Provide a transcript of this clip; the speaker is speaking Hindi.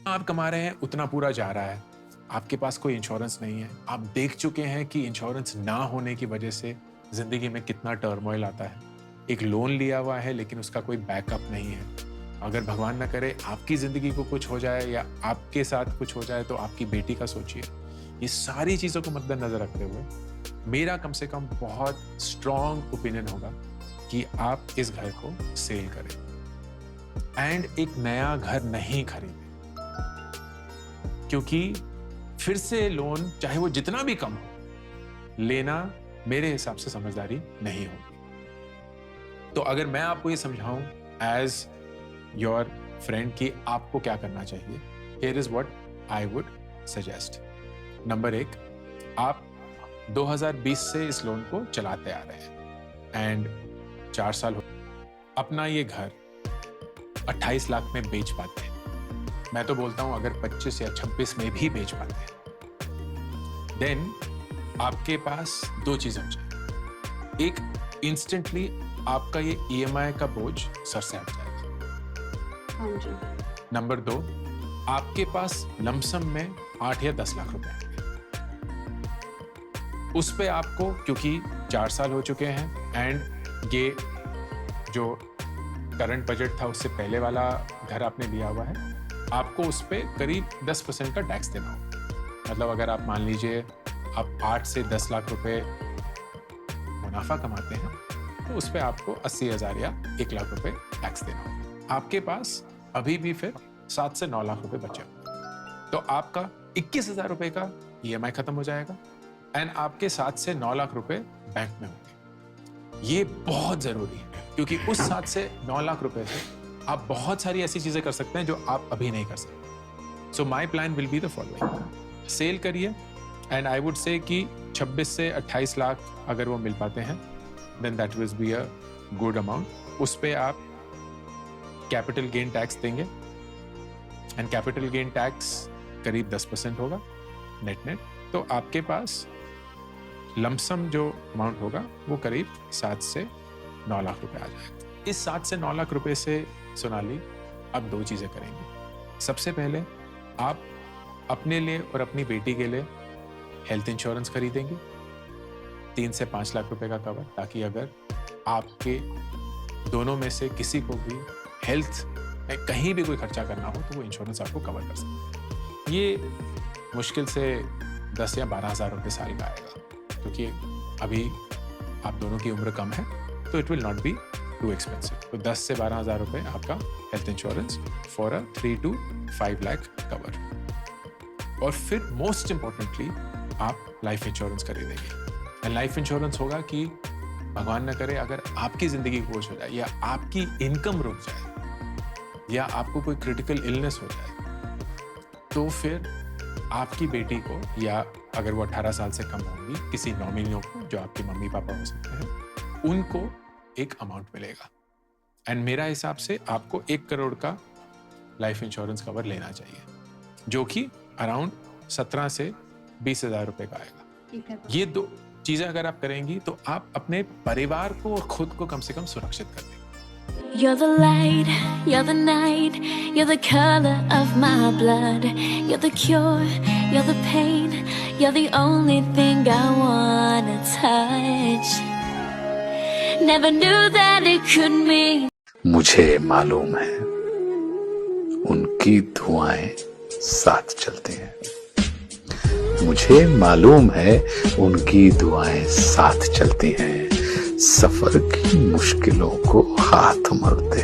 आप कमा रहे हैं उतना पूरा जा रहा है, आपके पास कोई इंश्योरेंस नहीं है, आप देख चुके हैं कि इंश्योरेंस ना होने की वजह से जिंदगी में कितना टर्मोइल आता है। एक लोन लिया हुआ है लेकिन उसका कोई बैकअप नहीं है। अगर भगवान ना करे आपकी जिंदगी को कुछ हो जाए या आपके साथ कुछ हो जाए तो आपकी बेटी का सोचिए। ये सारी चीजों को मद्देनजर रखते हुए मेरा कम से कम बहुत स्ट्रॉन्ग ओपिनियन होगा कि आप इस घर को सेल करें एंड एक नया घर नहीं खरीदें, क्योंकि फिर से लोन चाहे वो जितना भी कम हो लेना मेरे हिसाब से समझदारी नहीं होगी। तो अगर मैं आपको ये समझाऊं एज योर फ्रेंड कि आपको क्या करना चाहिए, here is what I would suggest. Number 1, आप 2020 से इस लोन को चलाते आ रहे हैं एंड 4 साल हो, अपना ये घर 28 लाख में बेच पाते हैं। मैं तो बोलता हूं अगर 25 या 26 में भी बेच पाते हैं, देन आपके पास 2 चीजें हो जाएंगी। एक, इंस्टेंटली आपका ये ईएमआई का बोझ सर से हट जाएगा। हाँ जी। नंबर 2, आपके पास लमसम में 8 या 10 लाख रुपए आएंगे। उस पे आपको, क्योंकि 4 साल हो चुके हैं एंड ये जो करंट बजट था उससे पहले वाला घर आपने लिया हुआ है, आपको उस पे करीब 10% का टैक्स देना होगा। मतलब अगर आप मान लीजिए आप 8 से 10 लाख रुपए मुनाफा कमाते हैं तो उस पे आपको 80,000 या 1 लाख रुपए टैक्स देना होगा। आपके पास अभी भी फिर 7 से 9 लाख रुपए बचे होंगे, तो आपका 21,000 रुपए का ईएमआई खत्म हो जाएगा एंड आपके 7 से 9 लाख रुपए बैंक में होंगे। ये बहुत जरूरी है क्योंकि उस 7 से 9 लाख रुपए से आप बहुत सारी ऐसी चीजें कर सकते हैं जो आप अभी नहीं कर सकते। So my plan will be the following, sell करिए एंड आई वुड से कि 26 से 28 लाख अगर वो मिल पाते हैं then that will be a good amount. उस पे आप कैपिटल गेन टैक्स देंगे एंड कैपिटल गेन टैक्स करीब 10% होगा नेट नेट, तो आपके पास लमसम जो अमाउंट होगा वो करीब 7 से 9 लाख रुपए आ जाएगा। इस 7 से 9 लाख रुपए से सोनाली आप 2 चीजें करेंगे। सबसे पहले आप अपने लिए और अपनी बेटी के लिए हेल्थ इंश्योरेंस खरीदेंगे 3 से 5 लाख रुपए का कवर, ताकि अगर आपके दोनों में से किसी को भी हेल्थ में कहीं भी कोई खर्चा करना हो तो वो इंश्योरेंस आपको कवर कर सकते हैं। ये मुश्किल से 10 या 12,000 रुपये साल का आएगा, क्योंकि अभी आप दोनों की उम्र कम है तो it will not be too expensive. तो 10 से 12,000 रुपये आपका health insurance for a 3 to 5 lakh cover. और फिर मोस्ट इंपॉर्टेंटली आप लाइफ इंश्योरेंस खरीदेंगे। लाइफ इंश्योरेंस होगा कि भगवान न करे अगर आपकी जिंदगी बोझ हो जाए या आपकी इनकम रुक जाए या आपको कोई क्रिटिकल इलनेस हो जाए तो फिर आपकी बेटी को, या अगर वो 18 साल से कम होंगी, किसी नॉमिनी को जो आपके मम्मी पापा हो सकते हैं, उनको एक अमाउंट मिलेगा। एंड मेरा हिसाब से आपको 1 करोड़ का लाइफ इंश्योरेंस कवर लेना चाहिए, जो कि अराउंड 17 से 20,000 रुपए का आएगा। ये 2 चीजें अगर आप करेंगी तो आप अपने परिवार को और खुद को कम से कम सुरक्षित कर देंगे। You're the light, you're the night, you're the color of my blood, you're the cure, you're the pain, you're the only thing I wanna touch. Never knew that it could mean. मुझे मालूम है उनकी धुआएं साथ चलती हैं, मुझे मालूम है उनकी दुआएं साथ चलती हैं, सफर की मुश्किलों को हाथ मरते